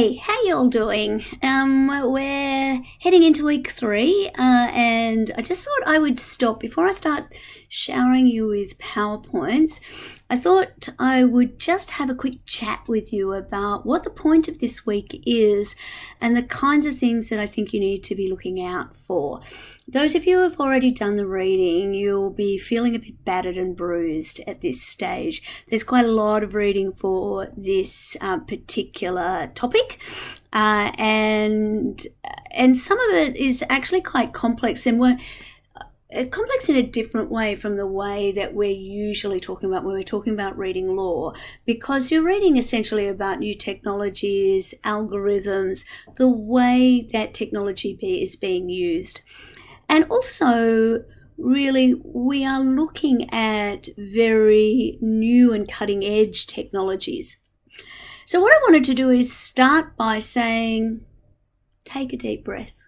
Hey, how y'all doing? We're heading into week 3, and I just thought I would stop before I start showering you with PowerPoints. I thought I would just have a quick chat with you about what the point of this week is and the kinds of things that I think you need to be looking out for. Those of you who have already done the reading, you'll be feeling a bit battered and bruised at this stage. There's quite a lot of reading for this particular topic, and some of it is actually quite complex, and we're complex in a different way from the way that we're usually talking about when we're talking about reading law, because you're reading essentially about new technologies, algorithms, the way that technology is being used. And also, really, we are looking at very new and cutting edge technologies. So what I wanted to do is start by saying, take a deep breath.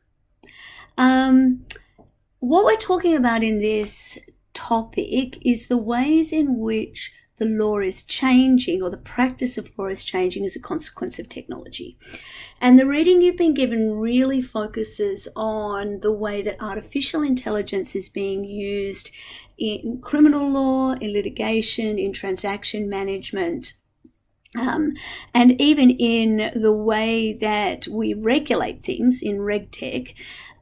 What we're talking about in this topic is the ways in which the law is changing, or the practice of law is changing as a consequence of technology. And the reading you've been given really focuses on the way that artificial intelligence is being used in criminal law, in litigation, in transaction management, and even in the way that we regulate things in RegTech.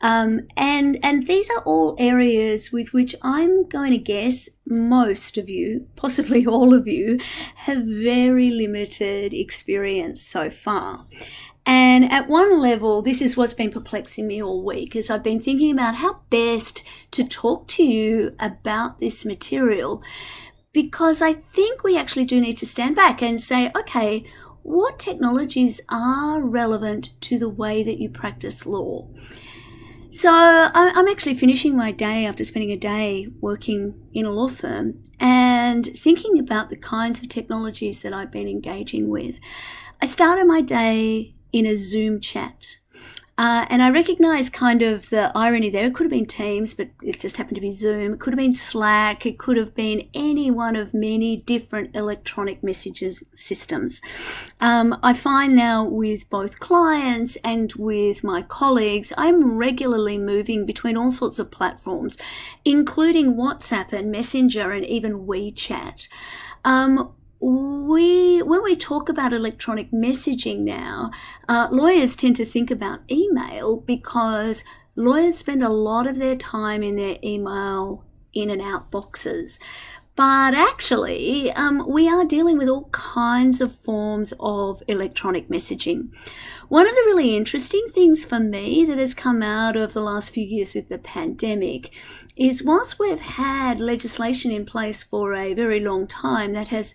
And these are all areas with which I'm going to guess most of you, possibly all of you, have very limited experience so far. And at one level, this is what's been perplexing me all week, as I've been thinking about how best to talk to you about this material, because I think we actually do need to stand back and say, okay, what technologies are relevant to the way that you practice law? So I'm actually finishing my day after spending a day working in a law firm and thinking about the kinds of technologies that I've been engaging with. I started my day in a Zoom chat. And I recognise kind of the irony there. It could have been Teams, but it just happened to be Zoom. It could have been Slack. It could have been any one of many different electronic messages systems. I find now with both clients and with my colleagues, I'm regularly moving between all sorts of platforms, including WhatsApp and Messenger and even WeChat. When we talk about electronic messaging now, lawyers tend to think about email because lawyers spend a lot of their time in their email in and out boxes. But actually, we are dealing with all kinds of forms of electronic messaging. One of the really interesting things for me that has come out of the last few years with the pandemic is, whilst we've had legislation in place for a very long time that has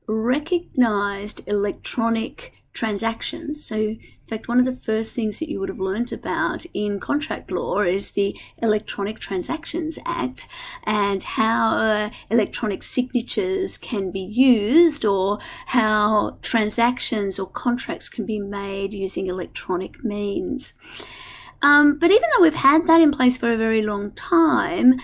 recognized electronic transactions. So in fact, one of the first things that you would have learnt about in contract law is the Electronic Transactions Act and how electronic signatures can be used, or how transactions or contracts can be made using electronic means. But even though we've had that in place for a very long time,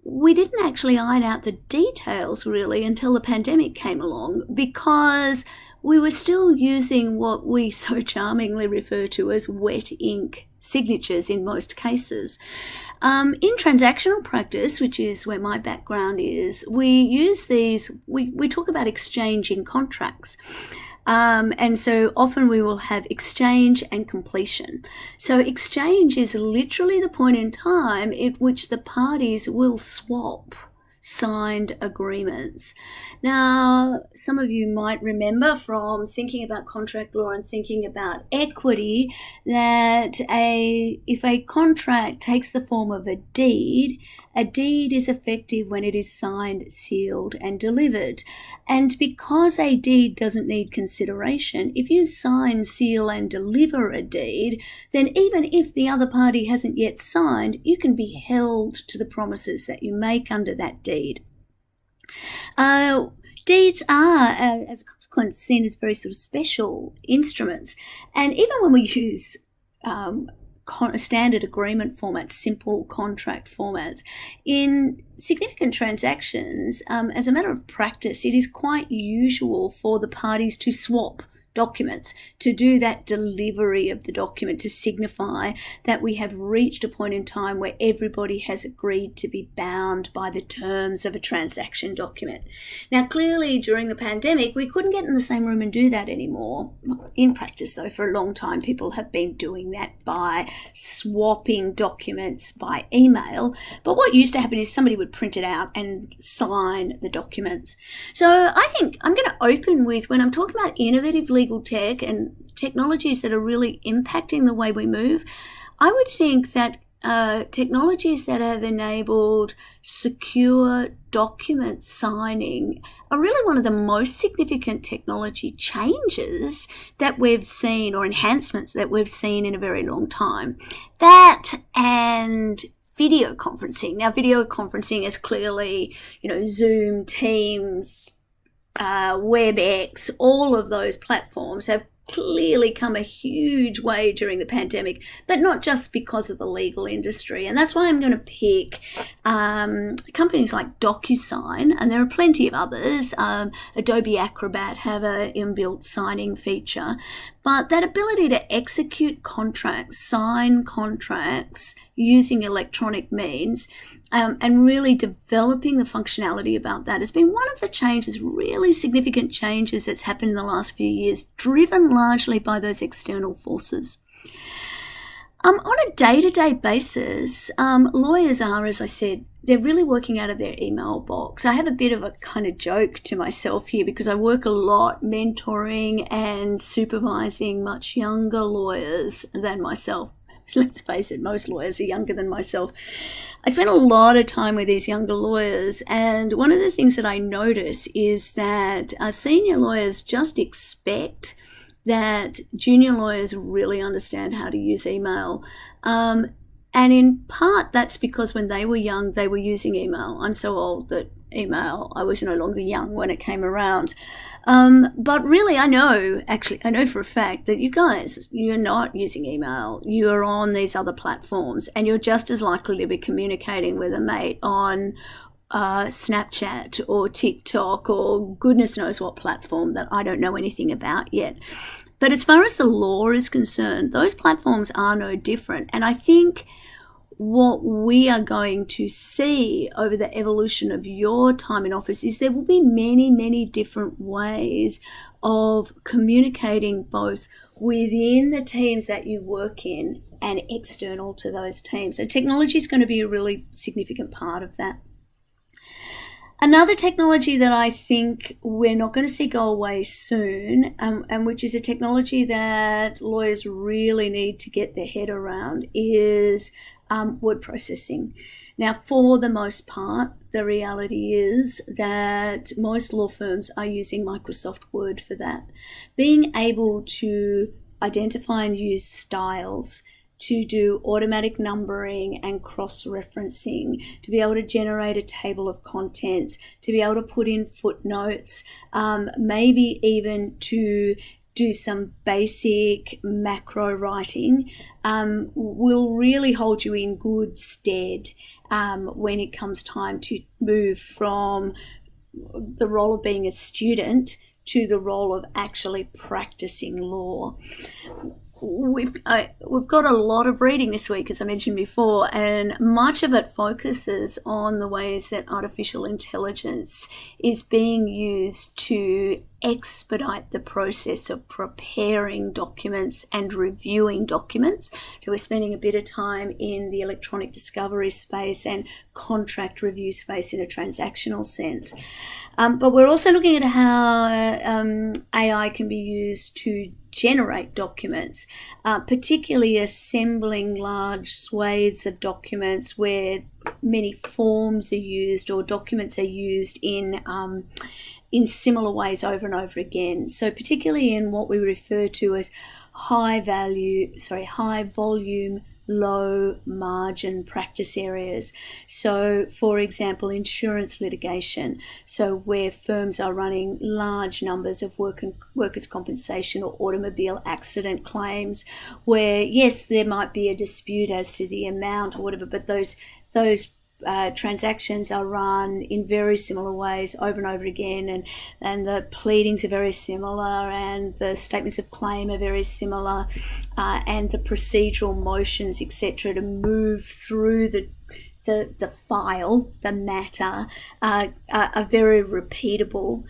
we didn't actually iron out the details really until the pandemic came along, because we were still using what we so charmingly refer to as wet ink signatures in most cases. In transactional practice, which is where my background is, we use these, we talk about exchanging contracts. And so often we will have exchange and completion. So exchange is literally the point in time at which the parties will swap signed agreements. Now, some of you might remember from thinking about contract law and thinking about equity that if a contract takes the form of a deed is effective when it is signed, sealed, and delivered. And because a deed doesn't need consideration, if you sign, seal, and deliver a deed, then even if the other party hasn't yet signed, you can be held to the promises that you make under that deed. Deeds are, as a consequence, seen as very sort of special instruments. And even when we use standard agreement formats, simple contract formats, in significant transactions, as a matter of practice, it is quite usual for the parties to swap documents, to do that delivery of the document, to signify that we have reached a point in time where everybody has agreed to be bound by the terms of a transaction document. Now, clearly during the pandemic, we couldn't get in the same room and do that anymore. In practice, though, for a long time, people have been doing that by swapping documents by email. But what used to happen is somebody would print it out and sign the documents. So I think I'm going to open with, when I'm talking about innovative legal tech and technologies that are really impacting the way we move, I would think that technologies that have enabled secure document signing are really one of the most significant technology changes that we've seen, or enhancements that we've seen, in a very long time. That and video conferencing. Now, video conferencing is clearly, Zoom, Teams, WebEx, all of those platforms have clearly come a huge way during the pandemic, but not just because of the legal industry. And that's why I'm going to pick companies like DocuSign, and there are plenty of others. Adobe Acrobat have an inbuilt signing feature, but that ability to execute contracts, sign contracts using electronic means, and really developing the functionality about that has been one of the changes, really significant changes that's happened in the last few years, driven largely by those external forces. On a day-to-day basis, lawyers are, as I said, they're really working out of their email box. I have a bit of a kind of joke to myself here because I work a lot mentoring and supervising much younger lawyers than myself. Let's face it, most lawyers are younger than myself. I spend a lot of time with these younger lawyers, and one of the things that I notice is that senior lawyers just expect that junior lawyers really understand how to use email. And in part, that's because when they were young, they were using email. I'm so old that email, I was no longer young when it came around. But really, I know for a fact that you guys, you're not using email. You're on these other platforms, and you're just as likely to be communicating with a mate on Snapchat or TikTok or goodness knows what platform that I don't know anything about yet. But as far as the law is concerned, those platforms are no different. And I think what we are going to see over the evolution of your time in office is there will be many, many different ways of communicating, both within the teams that you work in and external to those teams. So technology is going to be a really significant part of that. Another technology that I think we're not going to see go away soon, and which is a technology that lawyers really need to get their head around, is word processing. Now, for the most part, the reality is that most law firms are using Microsoft Word for that. Being able to identify and use styles, to do automatic numbering and cross-referencing, to be able to generate a table of contents, to be able to put in footnotes, maybe even to do some basic macro writing, will really hold you in good stead when it comes time to move from the role of being a student to the role of actually practicing law. We've got a lot of reading this week, as I mentioned before, and much of it focuses on the ways that artificial intelligence is being used to expedite the process of preparing documents and reviewing documents. So we're spending a bit of time in the electronic discovery space and contract review space in a transactional sense. But we're also looking at how AI can be used to generate documents, particularly assembling large swathes of documents where many forms are used or documents are used in similar ways over and over again. So particularly in what we refer to as high volume, low margin practice areas. So for example, insurance litigation. So where firms are running large numbers of workers' compensation or automobile accident claims, where yes, there might be a dispute as to the amount or whatever, but those transactions are run in very similar ways over and over again, and the pleadings are very similar, and the statements of claim are very similar, and the procedural motions, etc., to move through the file, the matter, are very repeatable.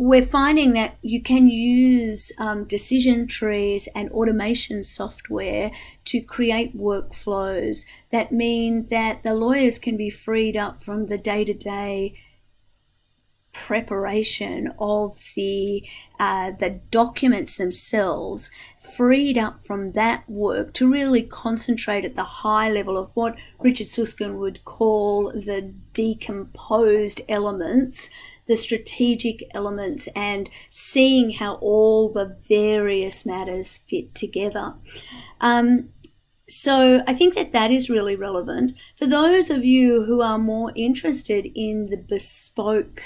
We're finding that you can use decision trees and automation software to create workflows that mean that the lawyers can be freed up from the day-to-day preparation of the documents themselves, freed up from that work to really concentrate at the high level of what Richard Susskind would call the decomposed elements, the strategic elements, and seeing how all the various matters fit together. So I think that is really relevant. For those of you who are more interested in the bespoke,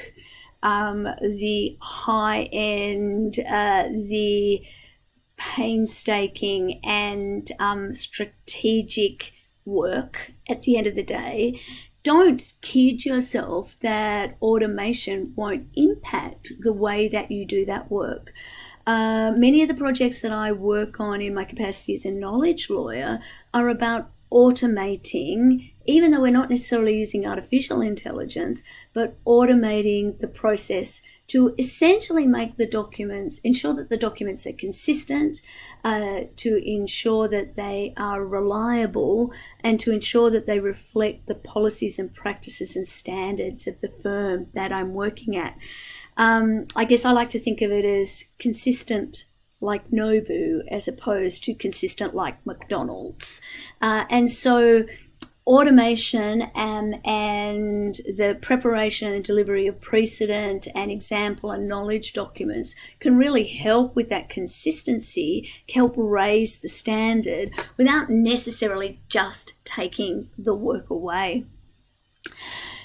the high-end, the painstaking and strategic work at the end of the day, don't kid yourself that automation won't impact the way that you do that work. Many of the projects that I work on in my capacity as a knowledge lawyer are about automating, even though we're not necessarily using artificial intelligence, but automating the process to essentially make the documents, ensure that the documents are consistent, to ensure that they are reliable, and to ensure that they reflect the policies and practices and standards of the firm that I'm working at. I guess I like to think of it as consistent like Nobu as opposed to consistent like McDonald's. And so automation and the preparation and delivery of precedent and example and knowledge documents can really help with that consistency, help raise the standard without necessarily just taking the work away.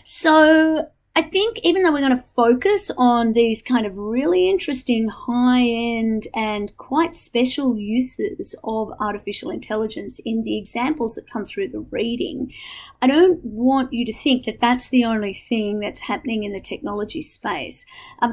So I think even though we're going to focus on these kind of really interesting high-end and quite special uses of artificial intelligence in the examples that come through the reading, I don't want you to think that that's the only thing that's happening in the technology space,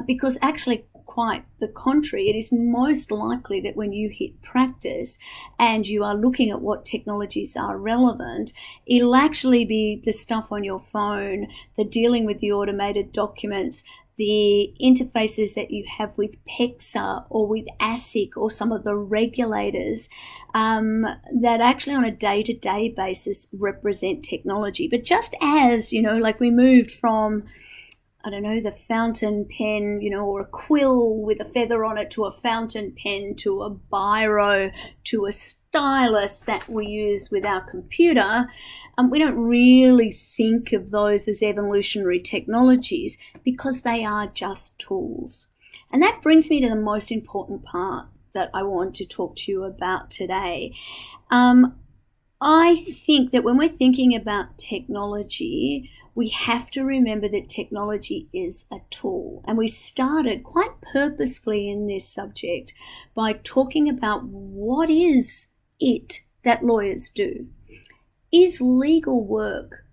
because actually quite the contrary. It is most likely that when you hit practice and you are looking at what technologies are relevant, it'll actually be the stuff on your phone, the dealing with the automated documents, the interfaces that you have with PEXA or with ASIC or some of the regulators that actually on a day-to-day basis represent technology. But just as, like we moved from the fountain pen, or a quill with a feather on it to a fountain pen, to a biro, to a stylus that we use with our computer, we don't really think of those as evolutionary technologies because they are just tools. And that brings me to the most important part that I want to talk to you about today. I think that when we're thinking about technology, we have to remember that technology is a tool. And we started quite purposefully in this subject by talking about what is it that lawyers do. Is legal work,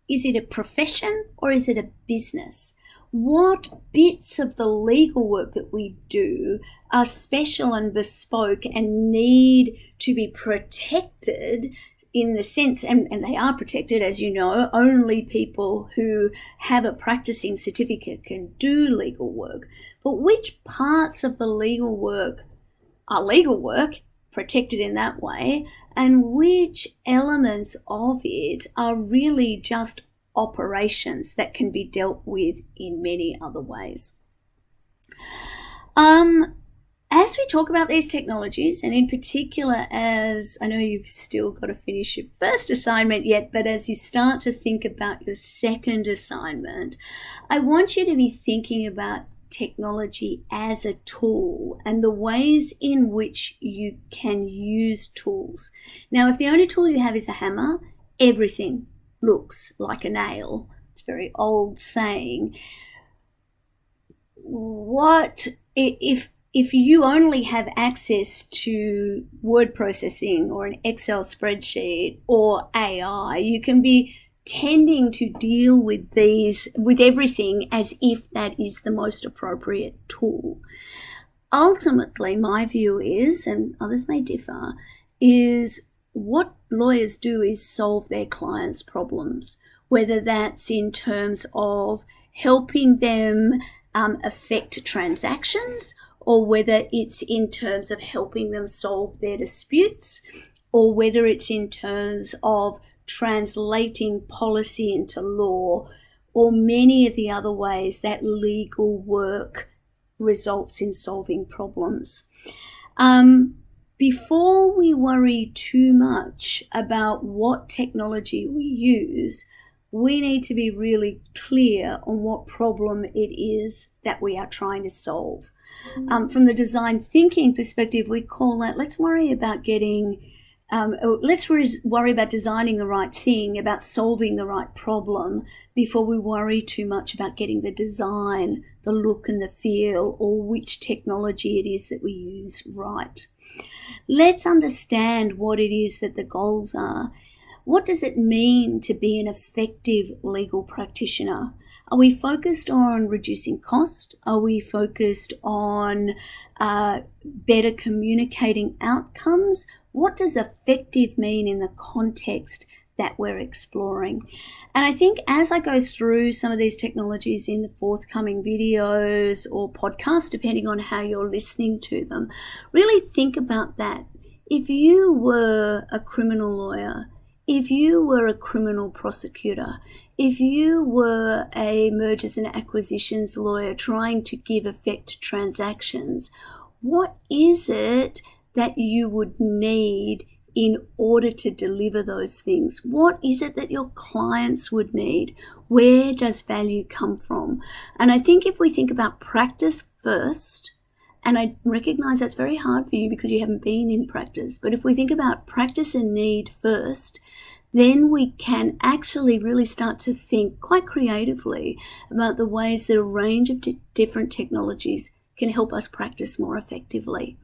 is it a profession or is it a business? What bits of the legal work that we do are special and bespoke and need to be protected in the sense, and they are protected, as you know, only people who have a practicing certificate can do legal work. But which parts of the legal work are legal work, protected in that way, and which elements of it are really just operations that can be dealt with in many other ways? As we talk about these technologies, and in particular, as I know you've still got to finish your first assignment yet, but as you start to think about your second assignment, I want you to be thinking about technology as a tool and the ways in which you can use tools. Now, if the only tool you have is a hammer, everything looks like a nail. It's a very old saying. What if you only have access to word processing or an Excel spreadsheet or AI, you can be tending to deal with everything as if that is the most appropriate tool. Ultimately, my view is, and others may differ, is what lawyers do is solve their clients' problems, whether that's in terms of helping them affect transactions, or whether it's in terms of helping them solve their disputes, or whether it's in terms of translating policy into law, or many of the other ways that legal work results in solving problems. Before we worry too much about what technology we use, we need to be really clear on what problem it is that we are trying to solve. From the design thinking perspective, we call that, let's worry about designing the right thing, about solving the right problem, before we worry too much about getting the design, the look and the feel, or which technology it is that we use right. Let's understand what it is that the goals are. What does it mean to be an effective legal practitioner? Are we focused on reducing cost? Are we focused on better communicating outcomes? What does effective mean in the context that we're exploring? And I think as I go through some of these technologies in the forthcoming videos or podcasts, depending on how you're listening to them, really think about that. If you were a criminal lawyer, if you were a criminal prosecutor, if you were a mergers and acquisitions lawyer trying to give effect to transactions, what is it that you would need in order to deliver those things? What is it that your clients would need? Where does value come from? And I think if we think about practice first, and I recognize that's very hard for you because you haven't been in practice, but if we think about practice and need first, then we can actually really start to think quite creatively about the ways that a range of different technologies can help us practice more effectively.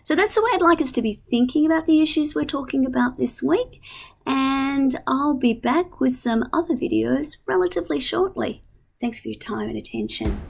So that's the way I'd like us to be thinking about the issues we're talking about this week, and I'll be back with some other videos relatively shortly. Thanks for your time and attention.